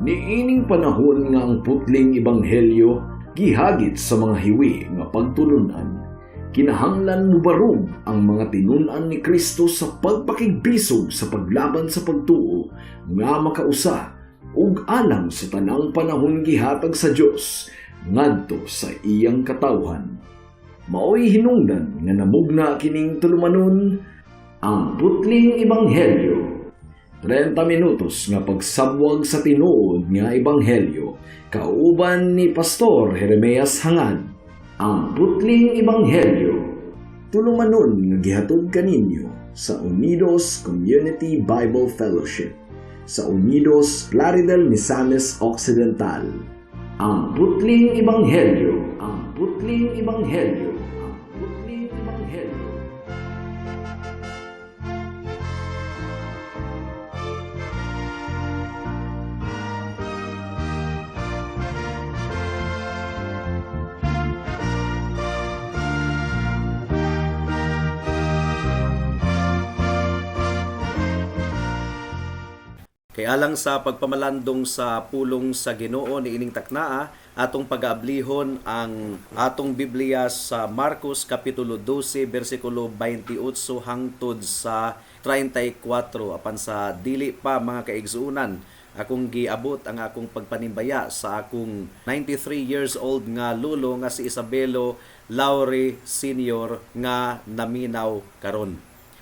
Niining panahon nga ang putling ebanghelyo gihagit sa mga hiwi nga pagtulunan. Kinahanglan mo barog ang mga tinunan ni Kristo sa pagpakigbisog sa paglaban sa pagtuo nga makausa ug alang sa tanang panahon gihatag sa Dios ngadto sa iyang katawhan. Maoy hinungdan nga namugna kining tulumanon ang putling ebanghelyo. 30 minutos nga pagsabwag sa tinuod nga ebanghelyo kauban ni Pastor Jeremias Hangad. Ang putling ebanghelyo tulumanon nga gihatod kaninyo sa Unidos Community Bible Fellowship sa Unidos Plaridel, Misamis Occidental. Ang putling ebanghelyo, ang putling ebanghelyo, ang putling ebanghelyo. Kaya alang sa pagpamalandong sa pulong sa Ginoo ni ining taknaa, atong pag-aablihon ang atong Biblia sa Marcos Kapitulo 12, versikulo 28 hangtod sa 34. Apan sa dili pa mga kaigsuunan, akong giabot ang akong pagpanimbaya sa akong 93 years old nga lulo nga si Isabelo Laure Sr. nga naminaw karon.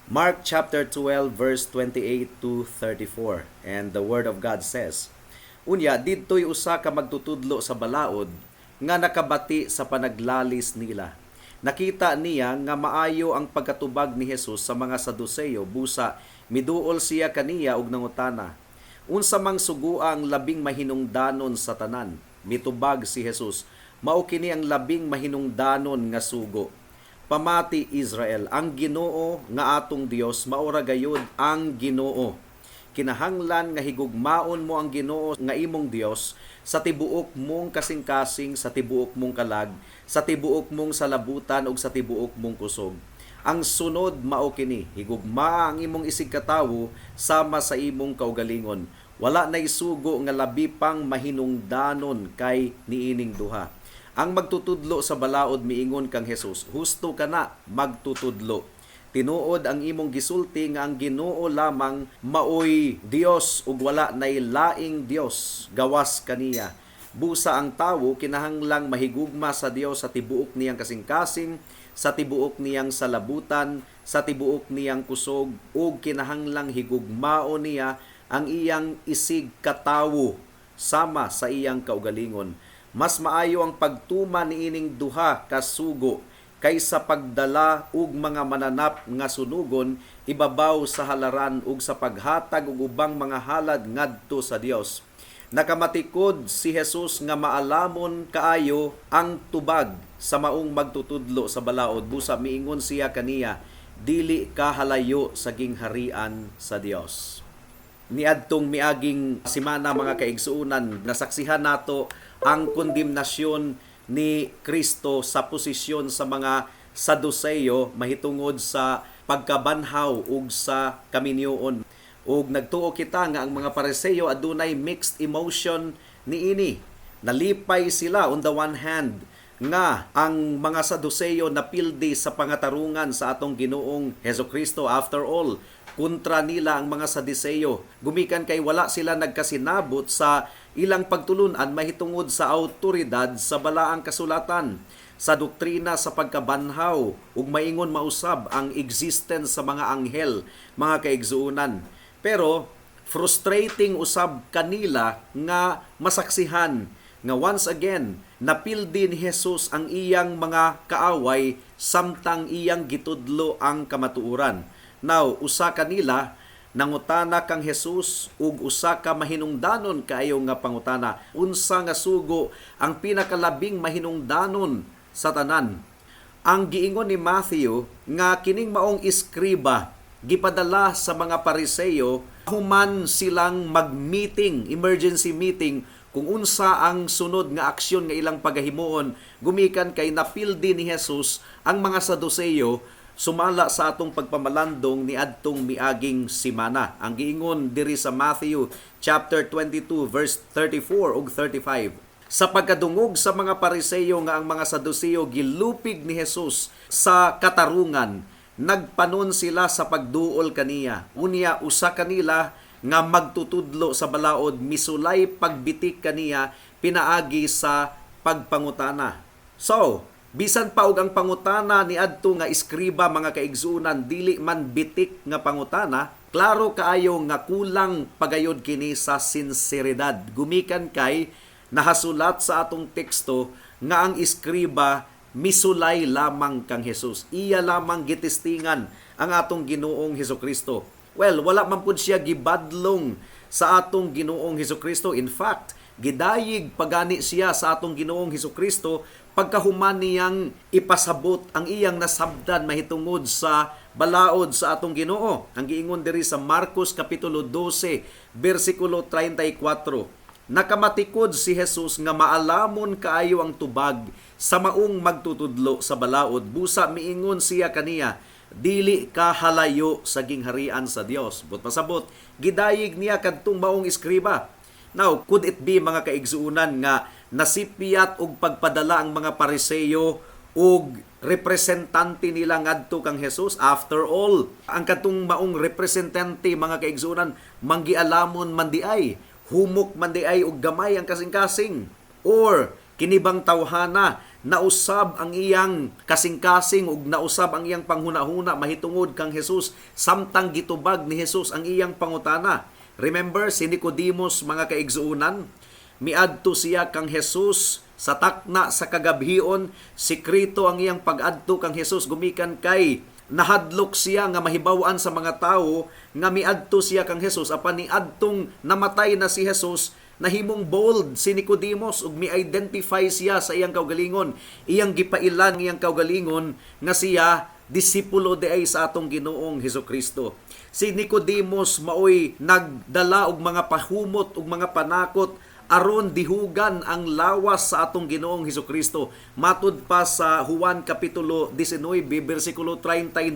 Mark chapter 12 verse 28 to 34. And the word of God says, Unya, didto'y usa ka magtutudlo sa balaod nga nakabati sa panaglalis nila. Nakita niya nga maayo ang pagkatubag ni Jesus sa mga Saduseyo, busa miduol siya kaniya og nangutana. Unsa mang sugua ang labing mahinungdanon sa tanan? Mitubag si Jesus, mao kini ang labing mahinungdanon nga sugo. Pamati Israel, ang Ginoo nga atong Dios maura gayud ang Ginoo. Kinahanglan nga higugmaon mo ang Ginoo nga imong Dios sa tibuok mong kasing-kasing, sa tibuok mong kalag, sa tibuok mong salabutan ug sa tibuok mong kusog. Ang sunod mao kini, higugma ang imong isig katawo sama sa imong kaugalingon. Wala nay sugo nga labi pang mahinungdanon kay niining duha. Ang magtutudlo sa balaod miingon kang Jesus, husto ka na magtutudlo. Tinuod ang imong gisulti nga ang Ginoo lamang maoy Dios ug wala nay laing Dios gawas kaniya. Busa ang tawo kinahanglang mahigugma sa Dios sa tibuok niyang kasing-kasing, sa tibuok niyang salabutan, sa tibuok niyang kusog ug kinahanglang higugmao niya ang iyang isig katawo sama sa iyang kaugalingon. Mas maayo ang pagtuma niining duha ka sugo kaysa pagdala ug mga mananap nga sunugon ibabaw sa halaran ug sa paghatag og ubang mga halad ngadto sa Dios. Nakamatikod si Jesus nga maalamon kaayo ang tubag sa maong magtutudlo sa balaod, busa miingon siya kaniya, dili ka halayo sa gingharian sa Dios. Niadtong miaging simana mga kaigsuunan, nasaksihan nato ang kondemnasyon ni Kristo sa posisyon sa mga Saduseyo mahitungod sa pagkabanhaw ug sa kaminyoon. Ug nagtuo kita nga ang mga Pariseo adunay mixed emotion niini. Nalipay sila on the one hand nga ang mga Saduseyo napildi sa pangatarungan sa atong Ginoong Hesukristo. After all, kontra nila ang mga Saduseyo. Gumikan kay wala sila nagkasinabot sa ilang pagtulunan mahitungod sa awtoridad sa balaang kasulatan, sa doktrina sa pagkabanhaw, ug maingon mausab ang existence sa mga anghel, mga kaigsuunan. Pero frustrating usab kanila nga masaksihan nga once again napildi ni Jesus ang iyang mga kaaway samtang iyang gitudlo ang kamatuoran. Now, usa kanila nangutana kang Jesus ug usa ka mahinungdanon kaayo nga pangutana, unsa nga sugo ang pinakalabing mahinungdanon sa tanan? Ang giingon ni Matthew nga kining maong iskriba gipadala sa mga Pariseo human silang mag-meeting, emergency meeting, kung unsa ang sunod nga aksyon nga ilang pagahimuon. Gumikan kay napildi ni Jesus ang mga Saduseyo sumala sa atong pagpamalandong ni adtong miaging simana. Ang giingon diri sa Matthew chapter 22 verse 34 ug 35. Sa pagkadungog sa mga Pariseo nga ang mga Saduceo gilupig ni Jesus sa katarungan, nagpanon sila sa pagduol kaniya. Unya usa kanila nga magtutudlo sa balaod misulay pagbitik kaniya pinaagi sa pagpangutana. So, bisan pa og ang pangutana ni adto nga iskriba mga kaigsuonan dili man bitik nga pangutana, klaro kaayo nga kulang pagayod kini sa sinseridad. Gumikan kay nahasulat sa atong teksto nga ang iskriba misulay lamang kang Jesus. Iya lamang gitistingan ang atong Ginoong Hesukristo. Well, wala man pud siya gibadlong sa atong Ginoong Hesukristo. In fact, gidayig pagani siya sa atong Ginoong Hesukristo pagkahuman niyang ipasabot ang iyang nasabdan mahitungod sa balaod sa atong Ginoo. Ang giingon diri sa Marcos kapitulo 12 bersikulo 34. Nakamatikod si Jesus nga maalamon kaayo ang tubag sa maong magtutudlo sa balaod. Busa miingon siya kaniya, dili ka halayo sa gingharian sa Dios. But pasabot, gidayig niya kadtong maong iskriba. Now, could it be mga kaigsuunan nga nasipiyat og pagpadala ang mga Pariseo og representante nila ngadto kang Jesus? After all, ang katong maong representante mga kaigsuunan manggialamon man di ay, humok man di ay og gamay ang kasing-kasing, or kinibang tawhana nausab ang iyang kasing-kasing ug nausab ang iyang panghuna-huna mahitungod kang Jesus samtang gitubag ni Jesus ang iyang pangutana. Remember si Nicodemus mga kaigsuunan, miadto siya kang Jesus sa takna sa kagabhion, sikrito ang iyang pag-adto kang Jesus gumikan kay nahadlok siya nga mahibaw-an sa mga tawo nga miadto siya kang Jesus apan niadtong namatay na si Jesus. Nahimong bold si Nicodemus ug mi-identify siya sa iyang kaugalingon. Iyang gipailan iyang kaugalingon nga siya disipulo di ay sa atong Ginoong Hesukristo. Si Nicodemus maoy nagdala og mga pahumot ug mga panakot aron dihugan ang lawas sa atong Ginoong Hesukristo. Matud pa sa Juan kapitulo 19 bersikulo 39.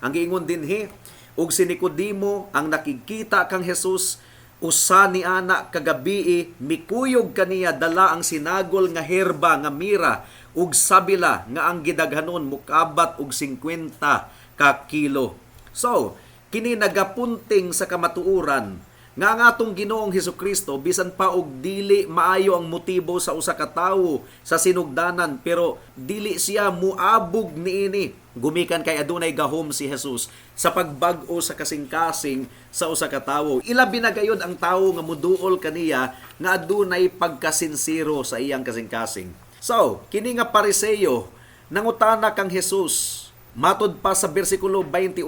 Ang giingon dinhi, ug si Nicodemo ang nakikita kang Jesus usa ni ana kagabii, mikuyog kaniya dala ang sinagol nga herba nga mira ug sabila nga ang gidaghanon mukabat og 50 ka kilo. So, kini nagapunting sa kamatuoran nga ang atong Ginoong Hesukristo bisan pa og dili maayo ang motibo sa usa ka tawo sa sinugdanan, pero dili siya muabog niini. Gumikan kay adunay gahom si Jesus sa pagbag-o sa kasing-kasing sa usa ka tawo. Ilabi na gayud ang tawo nga muduol kaniya nga adunay pagkasinsiro sa iyang kasing-kasing. So, kini nga Pariseo nangutana kang Jesus. Matud pa sa bersikulo 28,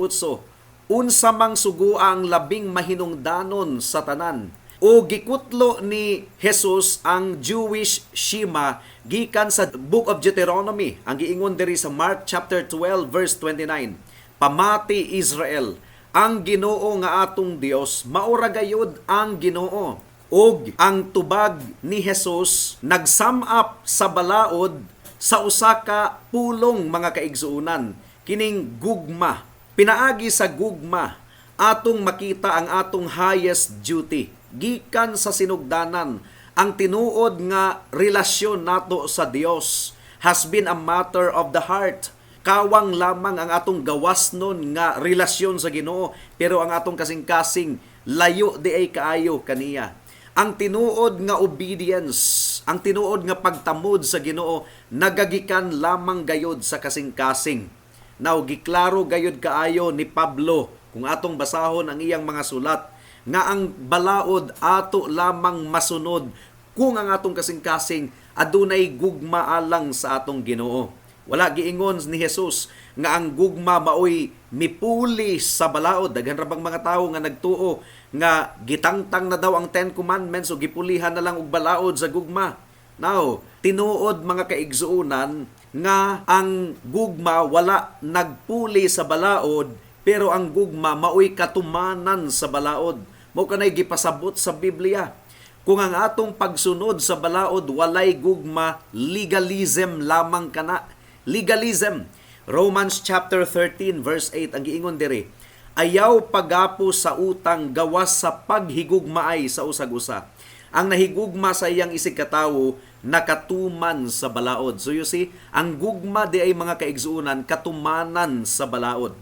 unsa mang sugua ang labing mahinungdanon sa tanan? O gikutlo ni Jesus ang Jewish Shema gikan sa Book of Deuteronomy. Ang giingon diri sa Mark chapter 12 verse 29. Pamati Israel, ang Ginoo nga atong Dios mao ra gayud ang Ginoo. Og ang tubag ni Jesus nag-sum up sa balaod sa usa ka pulong mga kaigsuonan, kining gugma. Pinaagi sa gugma, atong makita ang atong highest duty. Gikan sa sinugdanan, ang tinuod nga relasyon nato sa Dios has been a matter of the heart. Kawang lamang ang atong gawasnon nga relasyon sa Ginoo, pero ang atong kasing-kasing layo di ay kaayo kaniya. Ang tinuod nga obedience, ang tinuod nga pagtamod sa Ginoo nagagikan lamang gayod sa kasing-kasing. Now, giklaro gayud kaayo ni Pablo, kung atong basahon ang iyang mga sulat, nga ang balaod ato lamang masunod kung ang atong kasing-kasing adunay gugma alang sa atong Ginoo. Wala giingon ni Jesus nga ang gugma maoy mipuli sa balaod. Daghan ra bang mga tawo nga nagtuo nga gitangtang na daw ang 10 Commandments o gipulihan na lang og balaod sa gugma. Now, tinuod mga kaigsuonan nga ang gugma wala nagpuli sa balaod, pero ang gugma maoy katumanan sa balaod. Mao kanay gipasabot sa Biblia. Kung ang atong pagsunod sa balaod walay gugma, legalism lamang kana. Legalism. Romans chapter 13 verse 8 ang giingon diri, ayaw pagapo sa utang gawas sa paghigugmaay sa usag-usa. Ang nahigugma sa iyang isig katawo nakatuman sa balaod. So you see, ang gugma di ay mga kaigsuunan katumanan sa balaod.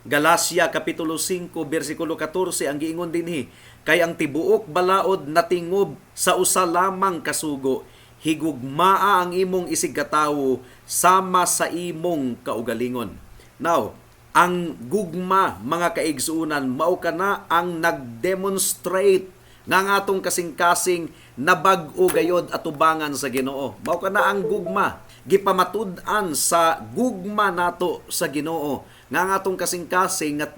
Galacia kapitulo 5 bersikulo 14 ang giingon dinhi, kay ang tibuok balaod natingob sa usa lamang kasugo, higugmaa ang imong isig katawo sama sa imong kaugalingon. Now, ang gugma mga kaigsuunan mao kana ang nagdemonstrate nga ang atong kasing-kasing nabag-o gayod atubangan sa Ginoo. Mao kana ang gugma, gipamatud-an sa gugma nato sa Ginoo nga ang atong kasing-kasing nga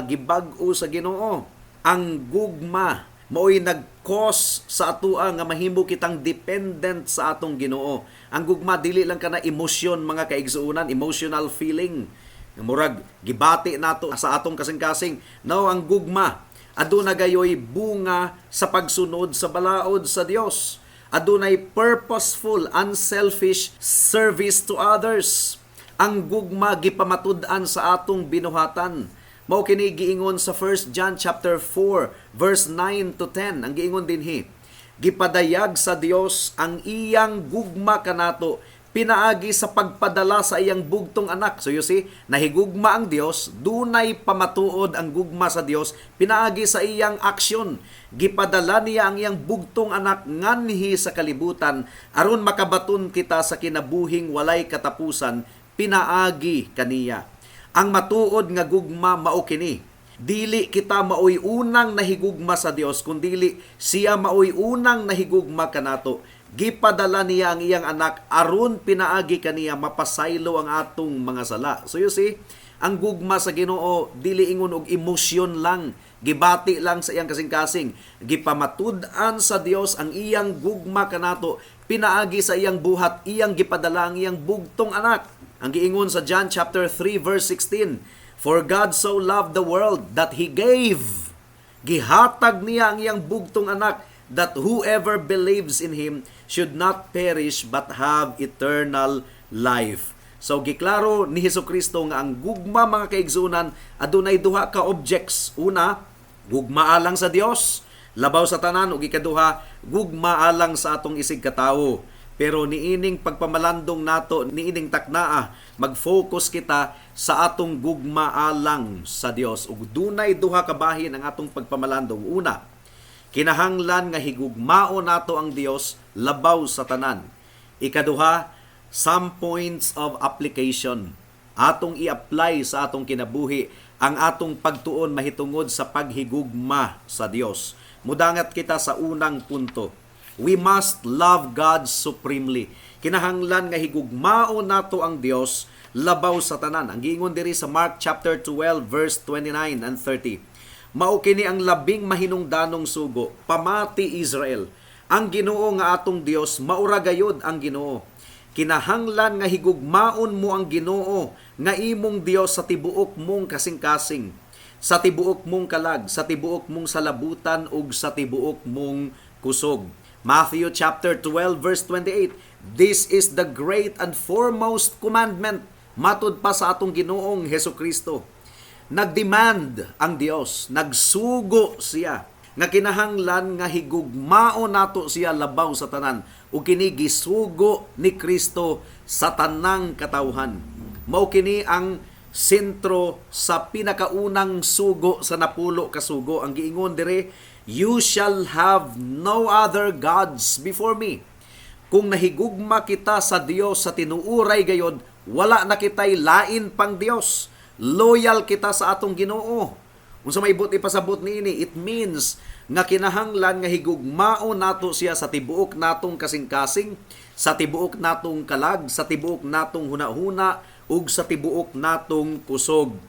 gibag-o sa Ginoo. Ang gugma mao'y nag-cause sa atoa nga mahimo kitang dependent sa atong Ginoo. Ang gugma dili lang kana emosyon mga kaigsuunan, emotional feeling. Murag gibati nato sa atong kasing-kasing. Now ang gugma aduna gayoy bunga sa pagsunod sa balaod sa Dios. Adunay purposeful, unselfish service to others. Ang gugma gipamatud-an sa atong binuhatan. Mao kini giingon sa 1 John chapter 4 verse 9 to 10. Ang giingon dinhi, gipadayag sa Dios ang iyang gugma kanato pinaagi sa pagpadala sa iyang bugtong anak. So you see, nahigugma ang Dios, dunay pamatuod ang gugma sa Dios, pinaagi sa iyang aksyon. Gipadala niya ang iyang bugtong anak nganhi sa kalibutan, aron makabaton kita sa kinabuhing walay katapusan, pinaagi kaniya. Ang matuod nga gugma mao kini. Dili kita maoy unang nahigugma sa Dios, kundili siya maoy unang nahigugma kanato. Gipadala niya ang iyang anak aron pinaagi kaniya mapasaylo ang atong mga sala. So you see, ang gugma sa Ginoo dili ingon og emosyon lang, gibati lang sa iyang kasing-kasing. Gipamatud-an sa Dios ang iyang gugma kanato, pinaagi sa iyang buhat, iyang gipadala ang iyang bugtong anak. Ang giingon sa John chapter 3 verse 16, for God so loved the world that He gave. Gihatag niya ang iyang bugtong anak that whoever believes in Him should not perish but have eternal life. So giklaro ni Hesukristo nga ang gugma mga kaigsunan adunay duha ka objects. Una, gugma alang sa Dios, labaw sa tanan, ug ikaduha, gugma alang sa atong isig katawo. Pero niining pagpamalandong nato, niining taknaa, mag-focus kita sa atong gugma alang sa Dios. Ug dunay duha ka bahin ang atong pagpamalandong. Una, kinahanglan nga higugmao nato ang Dios labaw sa tanan. Ikaduha, some points of application. Atong i-apply sa atong kinabuhi ang atong pagtuon mahitungod sa paghigugma sa Dios. Mudangat kita sa unang punto. We must love God supremely. Kinahanglan nga higugmao nato ang Dios labaw sa tanan. Ang giingon diri sa Mark chapter 12 verse 29 and 30. Mao kini ang labing mahinungdanong sugo, pamati Israel. Ang Ginoo nga atong Dios maura gayud ang Ginoo. Kinahanglan nga higugmaon mo ang Ginoo nga imong Dios sa tibuok mong kasing-kasing, sa tibuok mong kalag, sa tibuok mong salabutan ug sa tibuok mong kusog. Matthew chapter 12 verse 28. This is the great and foremost commandment. Matud pa sa atong Ginoong Hesukristo. Nagdemand ang Dios, nagsugo siya nga kinahanglan nga higugmao nato siya labaw sa tanan ug kini gisugo ni Kristo sa tanang katawhan. Mao kini ang sentro sa pinakaunang sugo sa napulo ka sugo. Ang giingon dire, you shall have no other gods before me. Kung nahigugma kita sa Dios sa tinuuray gayod, wala na kitay lain pang Dios. Loyal kita sa atong Ginoo. Unsa may ibot ipasabot niini, it means nga kinahanglan nga higugmao nato siya sa tibuok natong kasing-kasing, sa tibuok natong kalag, sa tibuok natong hunahuna ug sa tibuok natong kusog.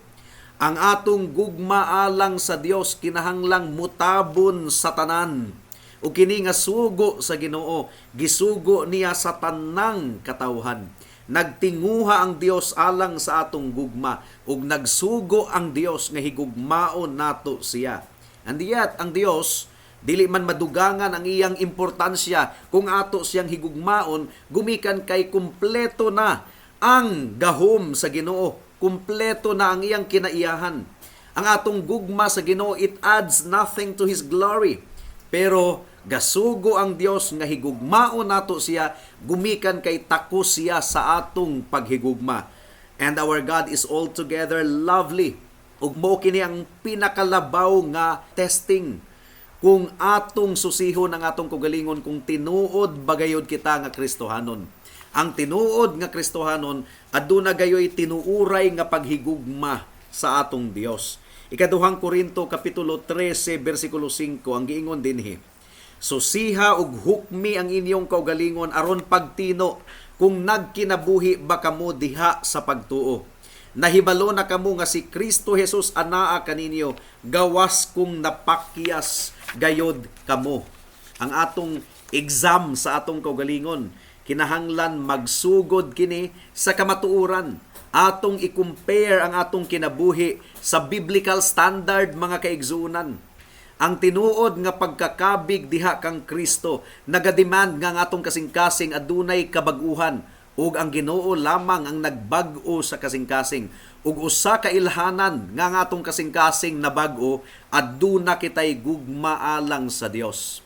Ang atong gugma alang sa Dios kinahanglang mutabon sa tanan. Ug kini nga sugo sa Ginoo, gisugo niya sa tanang katawhan. Nagtinguha ang Dios alang sa atong gugma ug nagsugo ang Dios nga higugmaon nato siya. And yet, ang Dios dili man madugangan ang iyang importansya kung ato siyang higugmaon, gumikan kay kumpleto na ang gahom sa Ginoo, kumpleto na ang iyang kinaiyahan. Ang atong gugma sa Ginoo, it adds nothing to His glory. Pero gasugo ang Dios nga higugmao nato siya, gumikan kay takos siya sa atong paghigugma. And our God is altogether lovely. Ug mao kini ang pinakalabaw nga testing kung atong susihon ang atong kaugalingon, kung tinuod bagayod kita nga Kristohanon. Ang tinuod nga Kristohanon aduna gayoy tinuuray nga paghigugma sa atong Dios. Ikaduhang Korinto kapitulo 13 bersikulo 5 ang giingon dinhi. Susiha ug hukmi ang inyong kaugalingon aron pagtino kung nagkinabuhi ba kamo diha sa pagtuo. Nahibalo na kamo nga si Kristo Jesus anaa kaninyo, gawas kung napakyas gayod kamo. Ang atong exam sa atong kaugalingon, kinahanglan magsugod kini sa kamatuoran. Atong i-compare ang atong kinabuhi sa biblical standard, mga kaigsunan. Ang tinuod nga pagkakabig diha kang Kristo nagademand nga ang atong kasing-kasing adunay kabaguhan, ug ang Ginoo lamang ang nagbag-o sa kasing-kasing. Ug usa ka ilhanan nga ang atong kasing-kasing nabag-o, aduna kitay gugma alang sa Dios.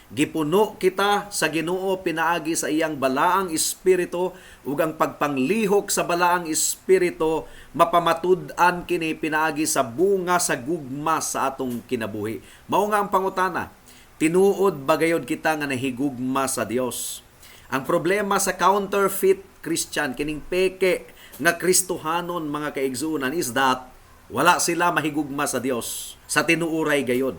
Gipuno kita sa Ginoo pinaagi sa iyang balaang espiritu, ug ang pagpanglihok sa balaang espiritu mapamatud-an kini pinaagi sa bunga sa gugma sa atong kinabuhi. Mao nga ang pangutana, tinuod bagayod kita nga nahigugma sa Dios. Ang problema sa counterfeit Christian, kining peke nga Kristohanon, mga kaigsunan, is that wala sila mahigugma sa Dios sa tinuuray gayod.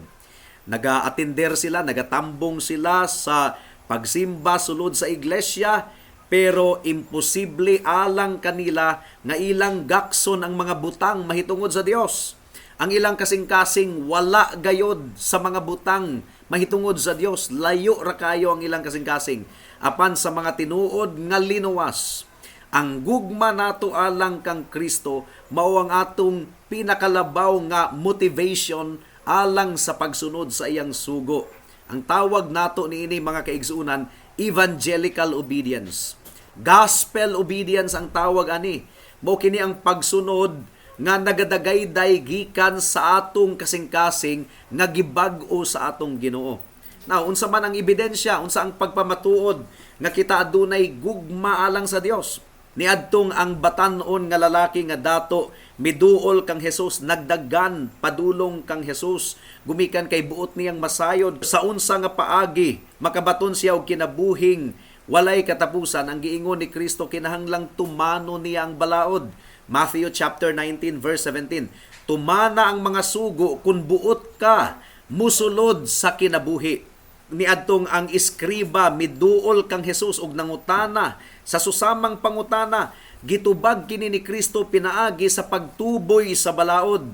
Naga-attender sila, nagatambong sila sa pagsimba sulod sa iglesia, pero imposible alang kanila nga ilang gakson ang mga butang mahitungod sa Dios. Ang ilang kasing-kasing wala gayod sa mga butang mahitungod sa Dios. Layo ra kayo ang ilang kasing-kasing apan sa mga tinuod nga linuwas. Ang gugma nato alang kang Kristo mao ang atong pinakalabaw nga motivation alang sa pagsunod sa iyang sugo. Ang tawag nato niini, mga kaigsuunan, evangelical obedience. Gospel obedience ang tawag ani. Mao kini ang pagsunod nga nagadagayday gikan sa atong kasing-kasing nga gibag-o sa atong Ginoo. Now, unsa man ang ebidensya, unsa ang pagpamatuod nga kita adunay gugma alang sa Dios? Niadtong ang batan-on nga lalaki nga dato miduol kang Hesus, nagdagan padulong kang Hesus, gumikan kay buot niyang masayod sa unsa nga paagi makabaton siya og kinabuhing walay katapusan. Ang giingon ni Kristo, kinahanglang tumano niya ang balaod. Matthew chapter 19 verse 17. Tumana ang mga sugo kung buot ka musulod sa kinabuhi. Niadtong ang iskriba miduol kang Hesus og nangutana sa susamang pangutana, gitubag kini ni Kristo pinaagi sa pagtuboy sa balaod.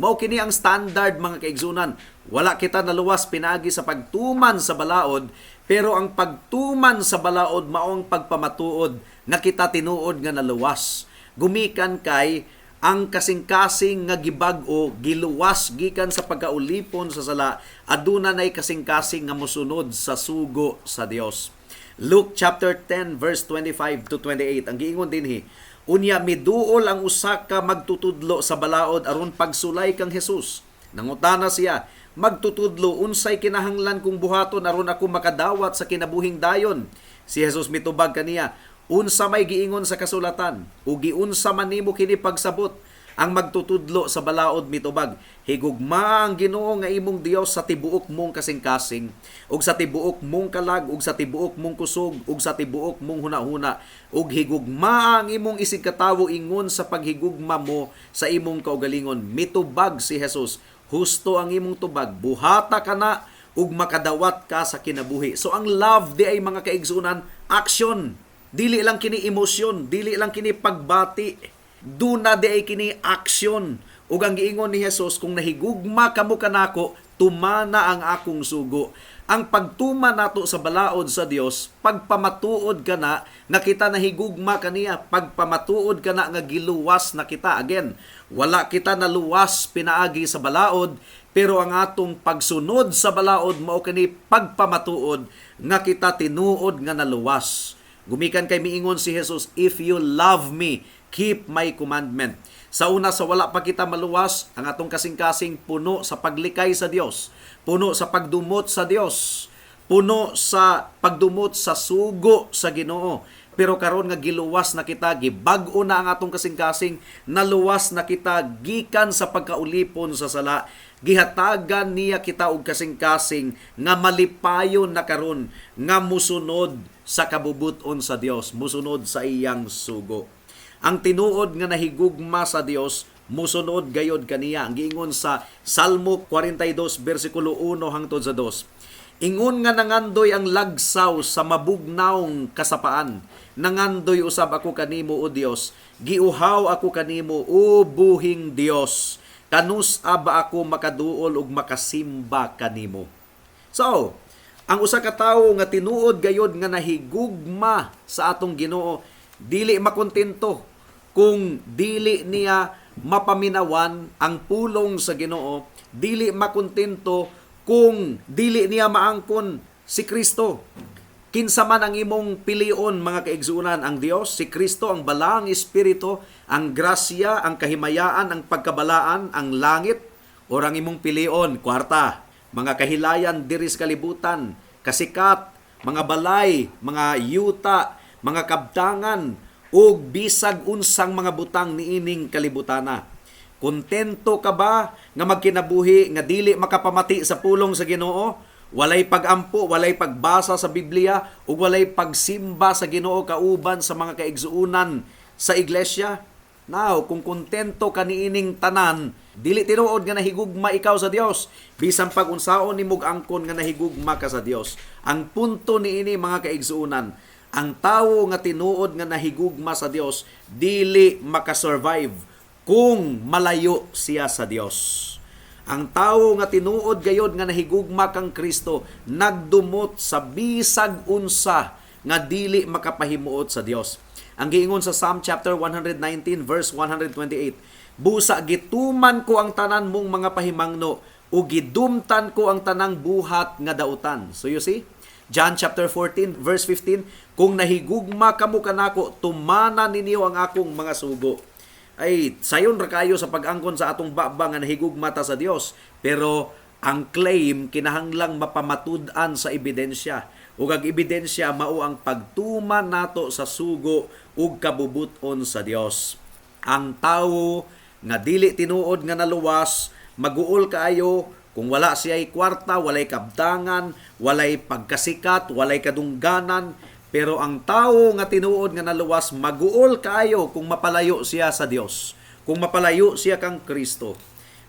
Mao kini ang standard, mga kaigsunan. Wala kita naluwas pinaagi sa pagtuman sa balaod, pero ang pagtuman sa balaod mao ang pagpamatuod nga kita tinuod nga naluwas. Gumikan kay ang kasing-kasing nga gibag-o giluwas gikan sa pagkaulipon sa sala, aduna nay kasing-kasing nga mosunod sa sugo sa Dios. Luke chapter 10 verse 25 to 28 ang giingon dinhi, unya miduol ang usa ka magtutudlo sa balaod aron pagsulay kang Hesus. Nangutana siya, magtutudlo, unsay kinahanglan kong buhaton aron ako makadawat sa kinabuhing dayon? Si Hesus mitubag kaniya, unsa may giingon sa kasulatan, o giunsa man nimo kini pagsabot? Ang magtutudlo sa balaod mitubag, higugma ang Ginoo nga imong Dios sa tibuok mong kasing-kasing, ug sa tibuok mong kalag, ug sa tibuok mong kusog, ug sa tibuok mong hunahuna, ug higugma ang imong isig katawo ingon sa paghigugma mo sa imong kaugalingon. Mitubag si Jesus, husto ang imong tubag, buhata ka na ug makadawat ka sa kinabuhi. So ang love di ay, mga kaigsunan, action. Dili lang kini emosyon, dili lang kini pagbati. Duna di ay kini action. Ug ang giingon ni Jesus, kung nahigugma kamo kanako, tumana ang akong sugo. Ang pagtuma nato sa balaod sa Dios, pagpamatuod ka na nga kita nahigugma kaniya, pagpamatuod ka na nga giluwas na kita. Again, wala kita naluwas pinaagi sa balaod, pero ang atong pagsunod sa balaod mao kini pagpamatuod nga kita tinuod nga naluwas. Gumikan kay miingon si Jesus, if you love me, keep my commandment. Sa una, sa wala pa kita maluwas, ang atong kasing-kasing puno sa paglikay sa Dios, puno sa pagdumot sa Dios, puno sa pagdumot sa sugo sa Ginoo. Pero karon nga giluwas na kita, gibag-o na ang atong kasing-kasing, naluwas na kita gikan sa pagkaulipon sa sala. Gihatagan niya kita og kasing-kasing nga malipayon na karon nga musunod sa kabubuton sa Dios, musunod sa iyang sugo. Ang tinuod nga nahigugma sa Dios, musunod gayod kaniya. Ang giingon sa Salmo 42 bersikulo 1 hangtod sa 2. Ingon nga nangandoy ang lagsaw sa mabugnaong kasapaan. Nangandoy usab ako kanimo, O Dios. Giuhaw ako kanimo, O buhing Dios. Kanus-a ba ako makaduol ug makasimba kanimo? So, ang usa ka tawo nga tinuod gayod nga nahigugma sa atong Ginoo, dili makontento kung dili niya mapaminawan ang pulong sa Ginoo, dili makontento kung dili niya maangkon si Kristo. Kinsa man ang imong pilion, mga kaigsuunan, ang Dios, si Kristo, ang balaang Espiritu, ang grasya, ang kahimayaan, ang pagkabalaan, ang langit, o ang imong pilion, kwarta, mga kahilayan diri sa kalibutan, kasikat, mga balay, mga yuta, mga kabtangan, o bisag unsang mga butang niining kalibutana. Kontento ka ba nga magkinabuhi nga dili makapamati sa pulong sa Ginoo? Walay pagampo, walay pagbasa sa Biblia, ug walay pagsimba sa Ginoo kauban sa mga kaigsuunan sa iglesia? Now, kung kontento ka niining tanan, dili tinuod nga nahigugma ikaw sa Dios. Bisan pag unsaon nimog angkon nga nahigugma ka sa Dios. Ang punto niini, mga kaigsuunan, ang tawo nga tinuod nga nahigugma sa Dios dili makasurvive kung malayo siya sa Dios. Ang tawo nga tinuod gayod nga nahigugma kang Kristo nagdumot sa bisag unsa nga dili makapahimuot sa Dios. Ang giingon sa Psalm chapter 119 verse 128, busa gituman ko ang tanan mong mga pahimangno ug gidumtan ko ang tanang buhat nga dautan. So you see, John chapter 14 verse 15, kung nahigugma kamo kanako, tumana ninyo ang akong mga sugo. Ay sayon ra kayo sa pag-angkon sa atong baba nga nahigugma ta sa Dios, pero ang claim kinahanglang mapamatud-an sa ebidensya. Ug ang ebidensya mao ang pagtuman nato sa sugo ug kabubuton sa Dios. Ang tawo nga dili tinuod nga naluwas, maguol kaayo kung wala siya'y kwarta, walay kabdangan, walay pagkasikat, walay kadungganan. Pero ang tawo nga tinuod nga naluwas, maguol kaayo kung mapalayo siya sa Dios, kung mapalayo siya kang Kristo.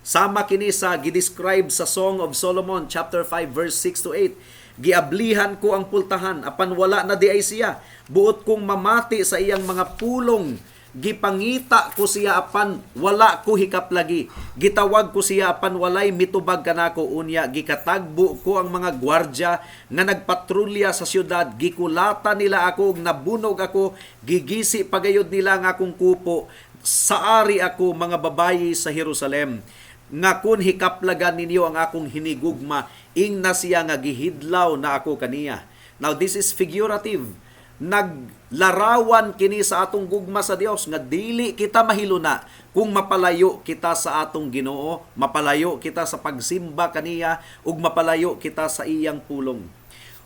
Sama kini sa gidescribe sa Song of Solomon chapter 5 verse 6 to 8. Giablihan ko ang pultahan apan wala na di ay siya. Buot kong mamati sa iyang mga pulong. Gipangita ko siya apan wala ko hikaplagi. Gitawag ko siya apan walay mitubag kanako. Unya gikatagbo ko ang mga gwardya nga nagpatrolya sa syudad. Gikulata nila ako ug nabunog ako. Gigisi pagayod nila nga akong kupo. Saari ako mga babayi sa Jerusalem. Nga kun hikaplagan ninyo ang akong hinigugma, ing na siya nga gihidlaw na ako kaniya. Now this is figurative. Naglarawan kini sa atong gugma sa Dios nga dili kita mahiluna kung mapalayo kita sa atong Ginoo, mapalayo kita sa pagsimba kaniya, ug mapalayo kita sa iyang pulong.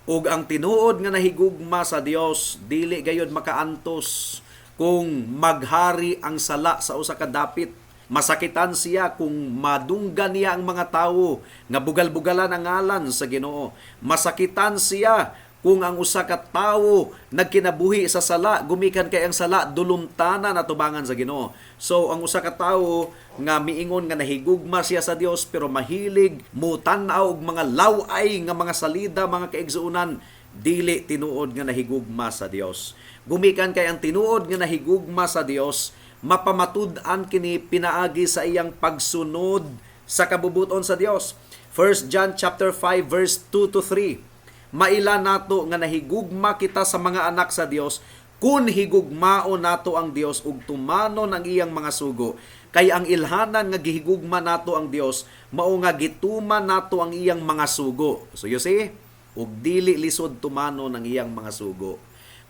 Ug ang tinuod nga nahigugma sa Dios dili gayud makaantos kung maghari ang sala sa usa ka dapit. Masakitan siya kung madunggan niya ang mga tawo nga bugal-bugalan ang ngalan sa Ginoo. Masakitan siya kung ang usa ka tawo nagkinabuhi sa sala, gumikan kay ang sala dulumtanan at tubangan sa Ginoo. So ang usa ka tawo nga miingon nga nahigugma siya sa Dios pero mahilig mutan-aw og mga laway nga mga salida, mga kaigsuunan, dili tinuod nga nahigugma sa Dios. Gumikan kay ang tinuod nga nahigugma sa Dios, mapamatud-an kini pinaagi sa iyang pagsunod sa kabubuton sa Dios. 1 John chapter 5 verse 2 to 3. Maila nato nga nahigugma kita sa mga anak sa Dios kun higugmao nato ang Dios ug tumanon ang iyang mga sugo. Kay ang ilhanan nga gihigugma nato ang Dios mao nga gituman nato ang iyang mga sugo. So you see, ug dili lisod tumanon ang iyang mga sugo.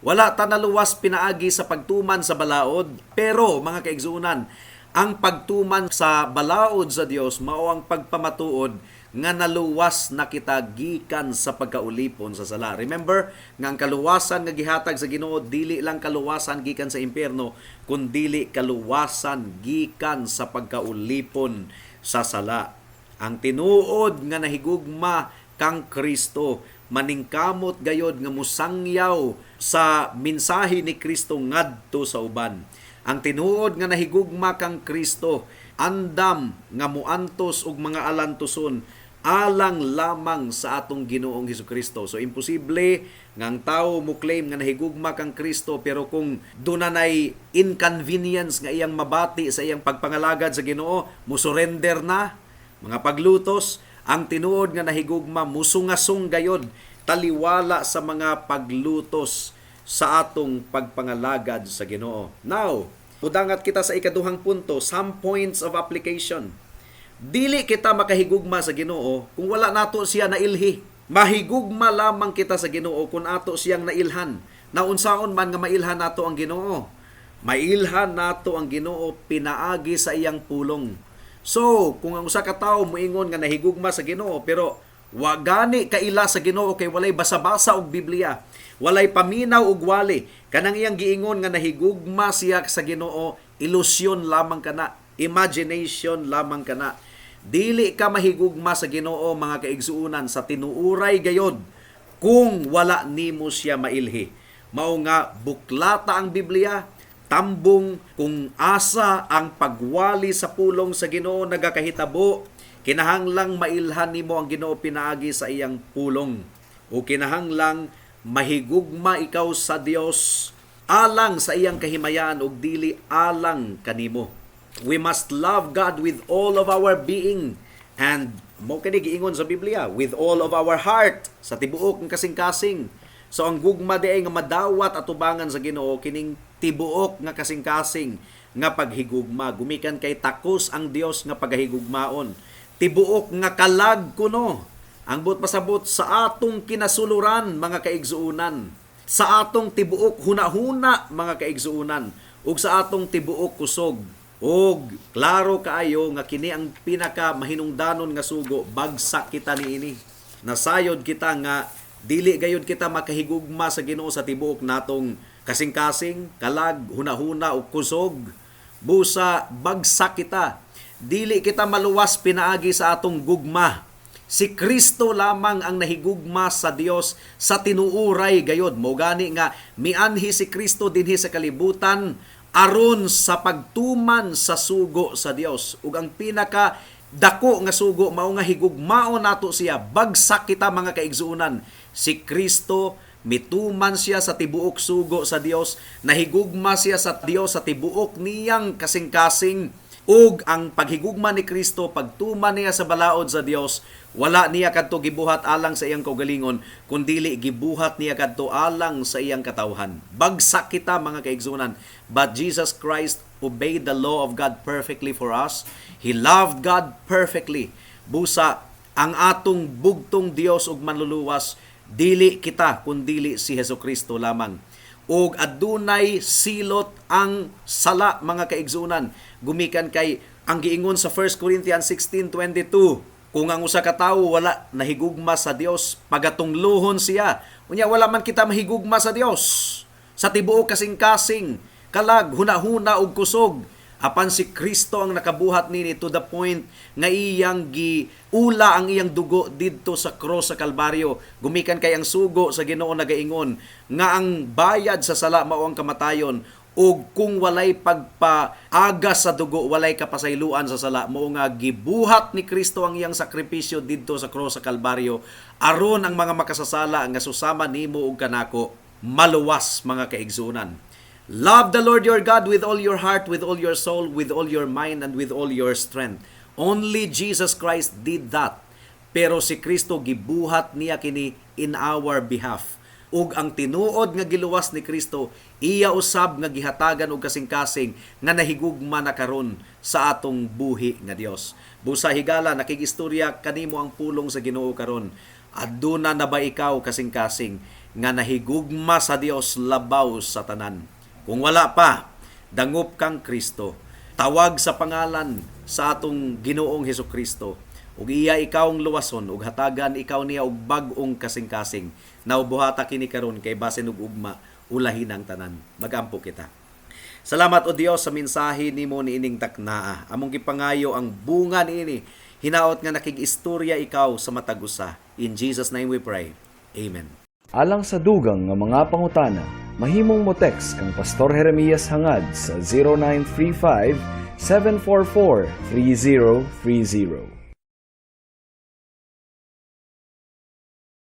Wala ta naluwas pinaagi sa pagtuman sa balaod, pero mga kaigsuunan, ang pagtuman sa balaod sa Dios mao ang pagpamatuod nga naluwas na kita gikan sa pagkaulipon sa sala. Remember, nga ang kaluwasan nga gihatag sa Ginoo dili lang kaluwasan gikan sa impyerno, kundi kaluwasan gikan sa pagkaulipon sa sala. Ang tinuod nga nahigugma kang Kristo maningkamot gayod nga musangyaw sa mensahe ni Kristo ngadto sa uban. Ang tinuod nga nahigugma kang Kristo andam nga muantos og mga alantoson alang lamang sa atong Ginoong Hesukristo. So imposible nga ang tawo mo claim nga nahigugma kang Kristo pero kung dunay inconvenience nga iyang mabati sa iyang pagpangalagad sa Ginoo, mo surrender na mga paglutos. Ang tinuod nga nahigugma musungasong gayod taliwala sa mga paglutos sa atong pagpangalagad sa Ginoo. Now, udangat kita sa ikaduhang punto, some points of application. Dili kita makahigugma sa Ginoo kung wala nato siya nailhi. Mahigugma lamang kita sa Ginoo kung ato siyang nailhan. Naunsaon man nga mailhan nato ang Ginoo? Mailhan nato ang Ginoo pinaagi sa iyang pulong. So, kung ang usa ka tawo moingon nga nahigugma sa Ginoo pero wa gani kaila sa Ginoo kay walay basa-basa og Biblia, walay paminaw og wali, kanang iyang giingon nga nahigugma siya sa Ginoo, ilusyon lamang kana, imagination lamang kana. Dili ka mahigugma sa Ginoo mga kaigsuunan sa tinuuray gayod kung wala nimo siya mailhi. Mao nga buklata ang Biblia, tambong kung asa ang pagwali sa pulong sa Ginoo nagakahitabo, kinahanglang mailhan nimo ang Ginoo pinaagi sa iyang pulong, o kinahanglang mahigugma ikaw sa Dios alang sa iyang kahimayan ug dili alang kanimo. We must love God with all of our being, and mo kini giingon sa Biblia, with all of our heart, sa tibuok ng kasing-kasing. So ang gugma di ay nga madawat at tubangan sa Ginoo kining tibuok nga kasing-kasing nga paghigugma. Gumikan kay takos ang Dios nga paghigugmaon. Tibuok nga kalag kuno. Ang buot pasabot sa atong kinasuluran mga kaigsuunan. Sa atong tibuok hunahuna mga kaigsuunan. Ug sa atong tibuok kusog. Og klaro kaayo nga kini ang pinaka mahinungdanon nga sugo, bagsak kita niini. Nasayod kita nga dili gayud kita makahigugma sa Ginoo sa tibuok natong kasing-kasing, kalag, hunahuna ug kusog. Busa bagsak kita. Dili kita maluwas pinaagi sa atong gugma. Si Kristo lamang ang nahigugma sa Dios sa tinuuray gayod. Mo gani nga mianhi si Kristo dinhi sa kalibutan aron sa pagtuman sa sugo sa Dios. Ug ang pinaka dako nga sugo mao nga higugmao nato siya. Bagsak kita mga kaigsuunan. Si Kristo mituman siya sa tibuok sugo sa Dios, nahigugma siya sa Dios sa tibuok niyang kasing-kasing. Ug ang paghigugma ni Kristo, pagtuman niya sa balaod sa Dios, wala niya kadto gibuhat alang sa iyang kaugalingon, kundi gibuhat niya kadto alang sa iyang katawhan. Bagsak kita mga kaigsunan. But Jesus Christ obeyed the law of God perfectly for us. He loved God perfectly. Busa ang atong bugtong Dios ug manluluwas, dili kita kundi si Hesukristo lamang. Ug adunay silot ang sala mga kaigsunan. Gumikan kay ang giingon sa 1 Corinthians 16:22, kung ang usa ka tawo wala nahigugma sa Dios, pagatunglohon siya. Unya wala man kita mahigugma sa Dios. Sa tibuok kasing-kasing, kalag, hunahuna ug kusog, apan si Kristo ang nakabuhat nini to the point nga iyang giula ang iyang dugo didto sa cross sa Kalbaryo. Gumikan kay ang sugo sa Ginoo nagaingon nga ang bayad sa sala mao ang kamatayon, ug kung walay pagpaagas sa dugo walay kapasayloan sa sala. Mao nga gibuhat ni Kristo ang iyang sakripisyo didto sa cross sa Kalbaryo aron ang mga makasasala nga susama nimo ug kanako maluwas mga kaigsunan. Love the Lord your God with all your heart, with all your soul, with all your mind, and with all your strength. Only Jesus Christ did that. Pero si Kristo gibuhat niya kini in our behalf. Ug ang tinuod nga giluwas ni Kristo, iya usab nga gihatagan og kasing-kasing nga nahigugma na karon sa atong buhi nga Dios. Busa higala nakigistorya kanimo ang pulong sa Ginoo karon. Aduna na ba ikaw kasing-kasing? nga nahigugma sa Dios labaw sa tanan. Kung wala pa, dangop kang Kristo. Tawag sa pangalan sa atong Ginoong Hesukristo. Ug iya ikaw ang luwason ug hatagan ikaw niya og bag-ong kasing-kasing. Naubuhata kini karon kay basin ug ugma ulahin ang tanan. Magampo kita. Salamat o Dios sa mensahe nimo niining taknaa. Among gipangayo ang bunga niini. Hinaot nga nakig-istorya ikaw sa matag usa. In Jesus name we pray. Amen. Alang sa dugang nga mga pangutana, mahimong mo text kang Pastor Jeremias hangad sa 0935 744 3030.